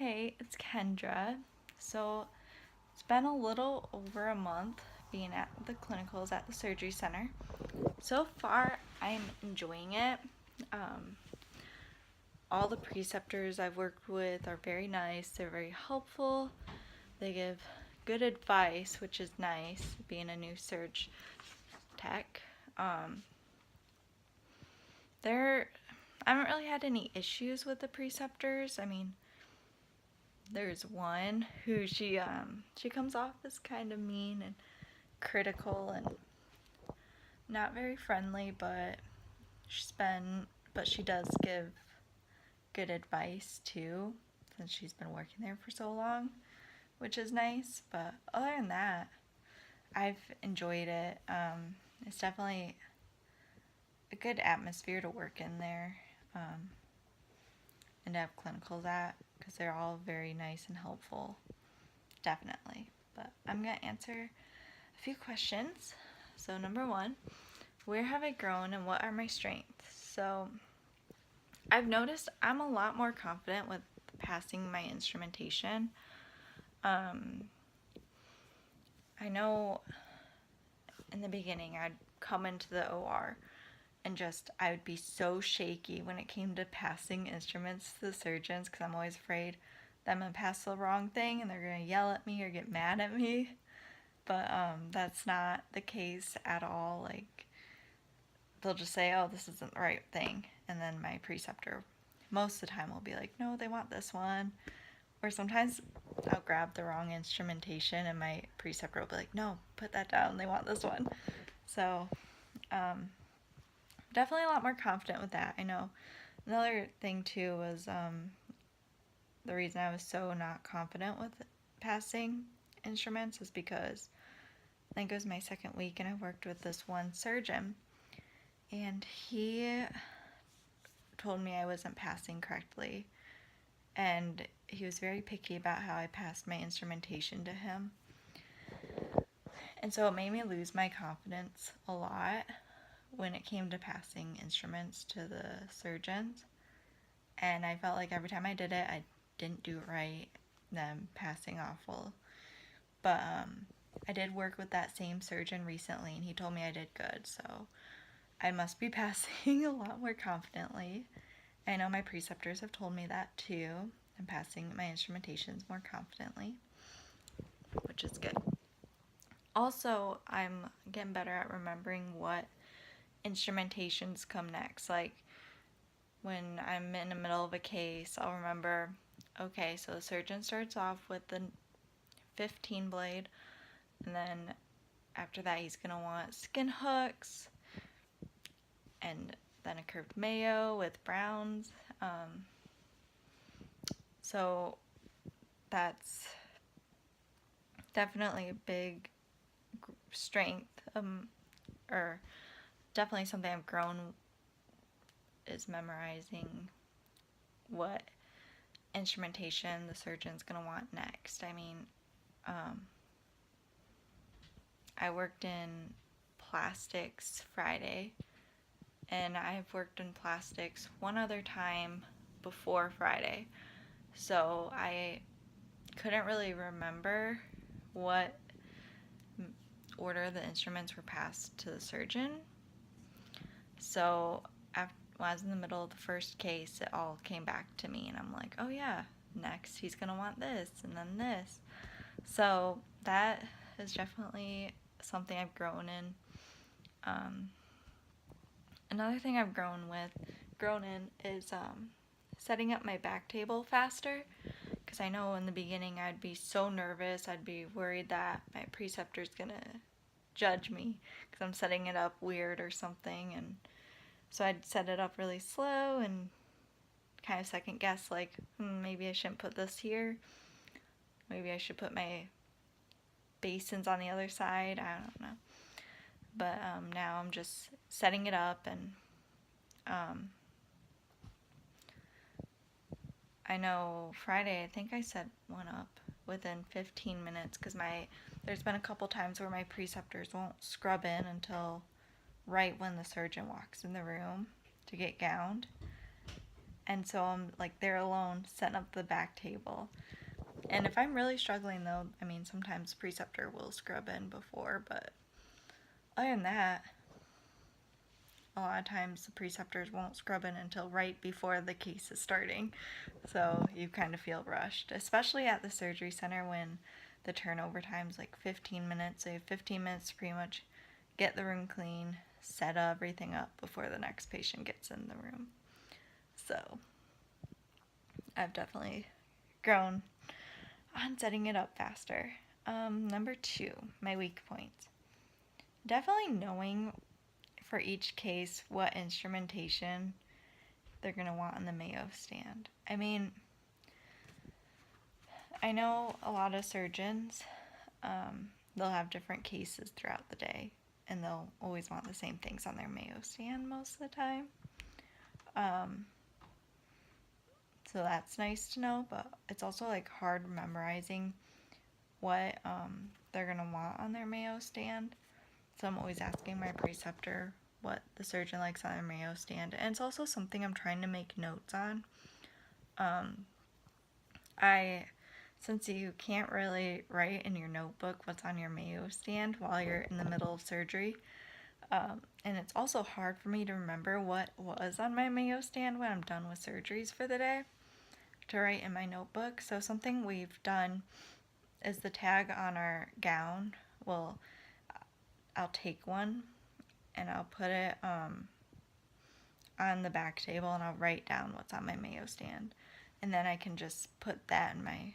Hey, it's Kendra. So it's been a little over a month being at the clinicals at the surgery center. So far, I'm enjoying it. Um, all the preceptors I've worked with are very nice, they're very helpful, they give good advice, which is nice being a new surge tech. Um, there, I haven't really had any issues with the preceptors. I mean, there's one who she comes off as kind of mean and critical and not very friendly, but she does give good advice too, since she's been working there for so long, which is nice. But other than that, I've enjoyed it. It's definitely a good atmosphere to work in there, and to have clinicals at, because they're all very nice and helpful, definitely. But I'm gonna answer a few questions. So number one, where have I grown and what are my strengths? So I've noticed I'm a lot more confident with passing my instrumentation. Um, I know in the beginning I'd come into the OR and I would be so shaky when it came to passing instruments to the surgeons, because I'm always afraid that I'm going to pass the wrong thing and they're going to yell at me or get mad at me. But that's not the case at all. Like, they'll just say, oh, this isn't the right thing. And then my preceptor, most of the time, will be like, no, they want this one. Or sometimes I'll grab the wrong instrumentation and my preceptor will be like, no, put that down. They want this one. So, definitely a lot more confident with that. I know another thing too was the reason I was so not confident with passing instruments is because I think it was my second week and I worked with this one surgeon, and he told me I wasn't passing correctly, and he was very picky about how I passed my instrumentation to him. And so it made me lose my confidence a lot when it came to passing instruments to the surgeons. And I felt like every time I did it, I didn't do it right, then passing awful. But I did work with that same surgeon recently, and he told me I did good, so I must be passing a lot more confidently. I know my preceptors have told me that too. I'm passing my instrumentations more confidently, which is good. Also, I'm getting better at remembering what instrumentations come next. Like, when I'm in the middle of a case, I'll remember, okay, so the surgeon starts off with the 15 blade, and then after that he's going to want skin hooks, and then a curved mayo with browns. So that's definitely a big strength, or definitely something I've grown, is memorizing what instrumentation the surgeon's going to want next. I mean, I worked in plastics Friday, and I've worked in plastics one other time before Friday, so I couldn't really remember what order the instruments were passed to the surgeon. So when I was in the middle of the first case, it all came back to me, and I'm like, oh yeah, next he's gonna want this, and then this. So that is definitely something I've grown in. Another thing I've grown in is setting up my back table faster, because I know in the beginning I'd be so nervous. I'd be worried that my preceptor's gonna judge me because I'm setting it up weird or something, and so I'd set it up really slow and kind of second guess, like, maybe I shouldn't put this here. Maybe I should put my basins on the other side. I don't know. But now I'm just setting it up, and I know Friday, I think I set one up within 15 minutes, because there's been a couple times where my preceptors won't scrub in until right when the surgeon walks in the room to get gowned. And so I'm like there alone setting up the back table. And if I'm really struggling though, I mean, sometimes preceptor will scrub in before, but other than that, a lot of times the preceptors won't scrub in until right before the case is starting. So you kind of feel rushed, especially at the surgery center when the turnover time's like 15 minutes. So you have 15 minutes to pretty much get the room clean, set everything up before the next patient gets in the room. So I've definitely grown on setting it up faster. Number 2, my weak points. Definitely knowing for each case what instrumentation they're going to want on the Mayo stand. I mean, I know a lot of surgeons, they'll have different cases throughout the day, and they'll always want the same things on their Mayo stand most of the time. So that's nice to know, but it's also like hard memorizing what they're going to want on their Mayo stand. So I'm always asking my preceptor what the surgeon likes on their Mayo stand. And it's also something I'm trying to make notes on. Since you can't really write in your notebook what's on your Mayo stand while you're in the middle of surgery, and it's also hard for me to remember what was on my Mayo stand when I'm done with surgeries for the day to write in my notebook. So something we've done is the tag on our gown. Well, I'll take one and I'll put it on the back table and I'll write down what's on my Mayo stand. And then I can just put that in my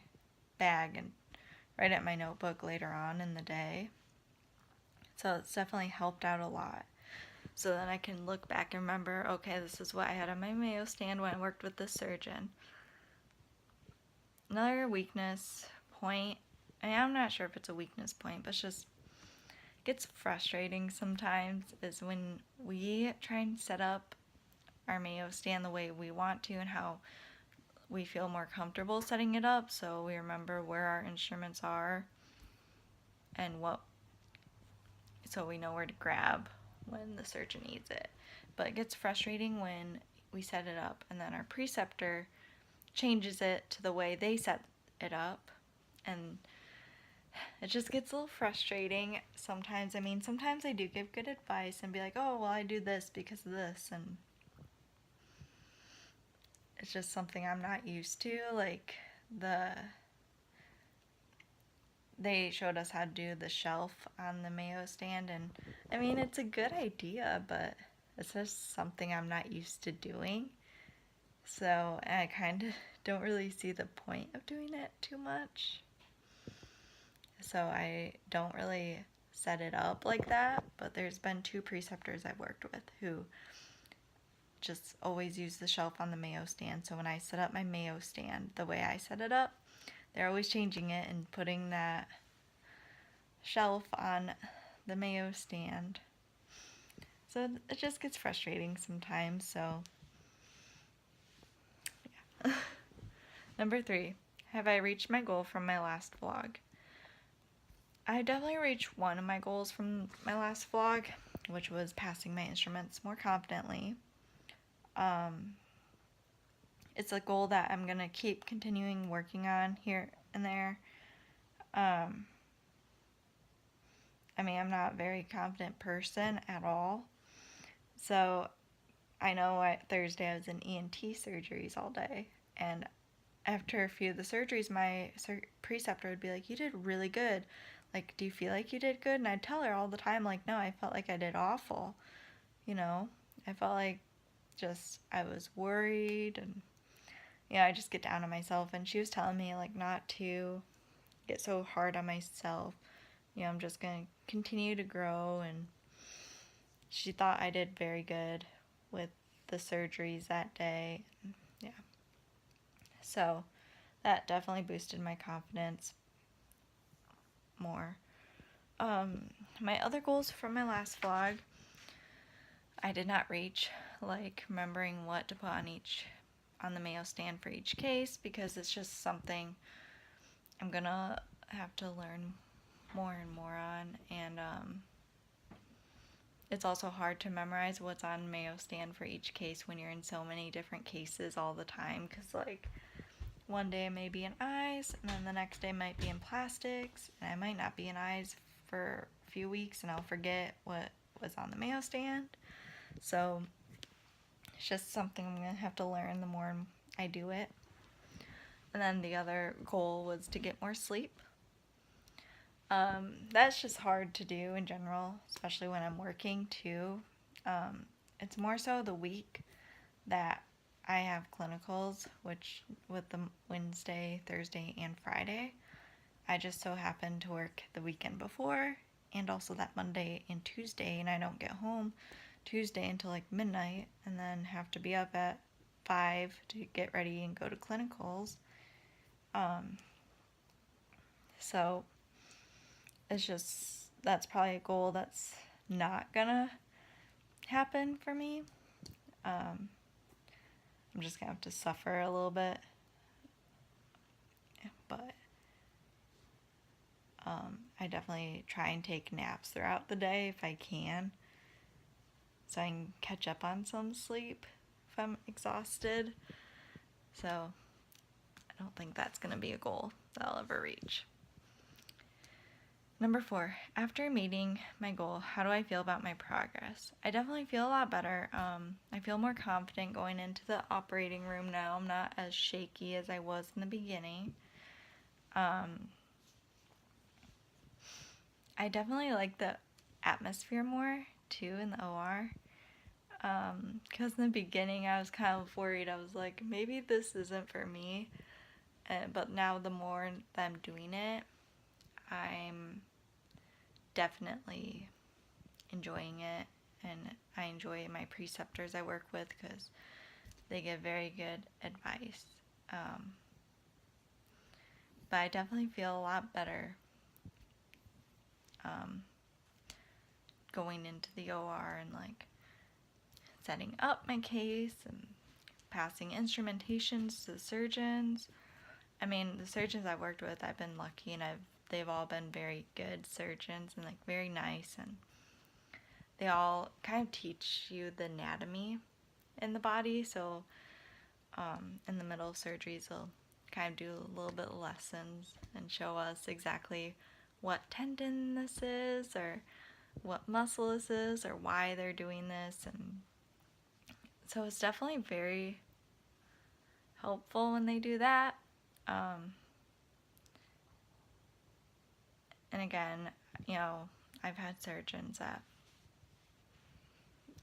bag and write it in my notebook later on in the day. So it's definitely helped out a lot. So then I can look back and remember, okay, this is what I had on my Mayo stand when I worked with this surgeon. Another weakness point, and I'm not sure if it's a weakness point, but it's just gets frustrating sometimes, is when we try and set up our Mayo stand the way we want to and how we feel more comfortable setting it up, so we remember where our instruments are and so we know where to grab when the surgeon needs it. But it gets frustrating when we set it up and then our preceptor changes it to the way they set it up, and it just gets a little frustrating sometimes. I mean, sometimes I do give good advice and be like, oh, well, I do this because of this, and it's just something I'm not used to. Like, they showed us how to do the shelf on the Mayo stand, and I mean, it's a good idea, but it's just something I'm not used to doing. So I kind of don't really see the point of doing it too much. So I don't really set it up like that, but there's been 2 preceptors I've worked with who just always use the shelf on the Mayo stand. So when I set up my Mayo stand the way I set it up, they're always changing it and putting that shelf on the Mayo stand. So it just gets frustrating sometimes, so yeah. Number 3, have I reached my goal from my last vlog? I definitely reached one of my goals from my last vlog, which was passing my instruments more confidently. It's a goal that I'm going to keep continuing working on here and there. I mean, I'm not a very confident person at all. So I know Thursday I was in ENT surgeries all day, and after a few of the surgeries, my preceptor would be like, you did really good. Like, do you feel like you did good? And I'd tell her all the time, like, no, I felt like I did awful. You know, I felt like I was worried, and, I just get down on myself. And she was telling me, like, not to get so hard on myself. I'm just going to continue to grow. And she thought I did very good with the surgeries that day. Yeah. So that definitely boosted my confidence more. My other goals from my last vlog, I did not reach, like remembering what to put on the Mayo stand for each case, because it's just something I'm gonna have to learn more and more on, and it's also hard to memorize what's on Mayo stand for each case when you're in so many different cases all the time, because like one day it may be in eyes, and then the next day might be in plastics, and I might not be in eyes for a few weeks, and I'll forget what was on the Mayo stand. So it's just something I'm going to have to learn the more I do it. And then the other goal was to get more sleep. That's just hard to do in general, especially when I'm working too. It's more so the week that I have clinicals, which with the Wednesday, Thursday, and Friday. I just so happen to work the weekend before and also that Monday and Tuesday, and I don't get home Tuesday until like midnight, and then have to be up at 5 to get ready and go to clinicals. So it's just, that's probably a goal that's not gonna happen for me. I'm just gonna have to suffer a little bit, but I definitely try and take naps throughout the day if I can, so I can catch up on some sleep if I'm exhausted. So I don't think that's gonna be a goal that I'll ever reach. Number 4, after meeting my goal, how do I feel about my progress? I definitely feel a lot better. I feel more confident going into the operating room now. I'm not as shaky as I was in the beginning. I definitely like the atmosphere more too in the OR. Because in the beginning I was kind of worried. I was like, maybe this isn't for me. But now the more that I'm doing it, I'm definitely enjoying it, and I enjoy my preceptors I work with because they give very good advice. But I definitely feel a lot better going into the OR and like setting up my case and passing instrumentations to the surgeons. I mean, the surgeons I've worked with, I've been lucky, and they've all been very good surgeons and like very nice, and they all kind of teach you the anatomy in the body. So in the middle of surgeries, they'll kind of do a little bit of lessons and show us exactly what tendon this is, or what muscle this is, or why they're doing this. And so it's definitely very helpful when they do that. And again, you know, I've had surgeons that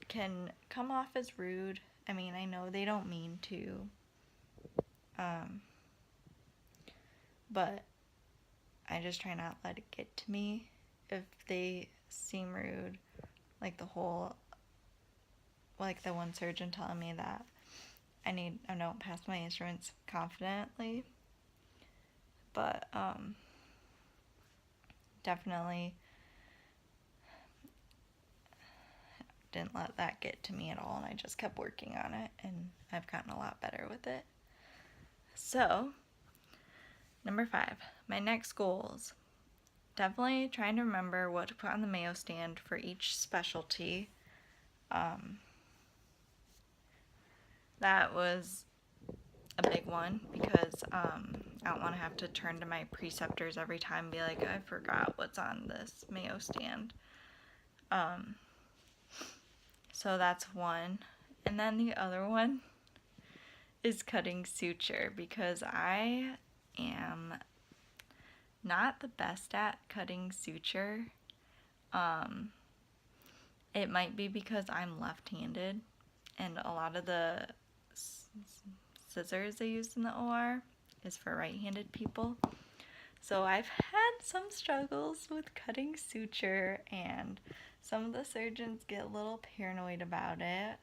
can come off as rude. I mean, I know they don't mean to. But I just try not to let it get to me. If they seem rude, like the one surgeon telling me that I don't pass my instruments confidently. But definitely didn't let that get to me at all, and I just kept working on it, and I've gotten a lot better with it. So, number 5, my next goals. Definitely trying to remember what to put on the Mayo stand for each specialty. That was a big one because I don't want to have to turn to my preceptors every time and be like, I forgot what's on this Mayo stand. So that's one. And then the other one is cutting suture, because I am not the best at cutting suture. It might be because I'm left-handed, and a lot of the scissors they use in the OR is for right-handed people. So I've had some struggles with cutting suture, and some of the surgeons get a little paranoid about it.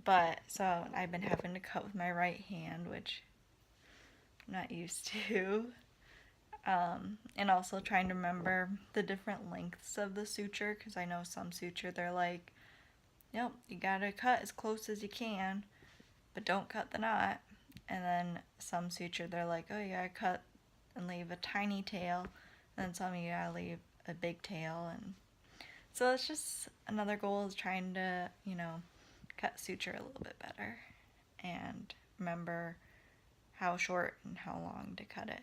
But so I've been having to cut with my right hand, which I'm not used to. And also trying to remember the different lengths of the suture, because I know some suture they're like, nope, you gotta cut as close as you can, but don't cut the knot. And then some suture they're like, oh, you gotta cut and leave a tiny tail. And then some you gotta leave a big tail. And so it's just another goal is trying to, cut suture a little bit better and remember how short and how long to cut it.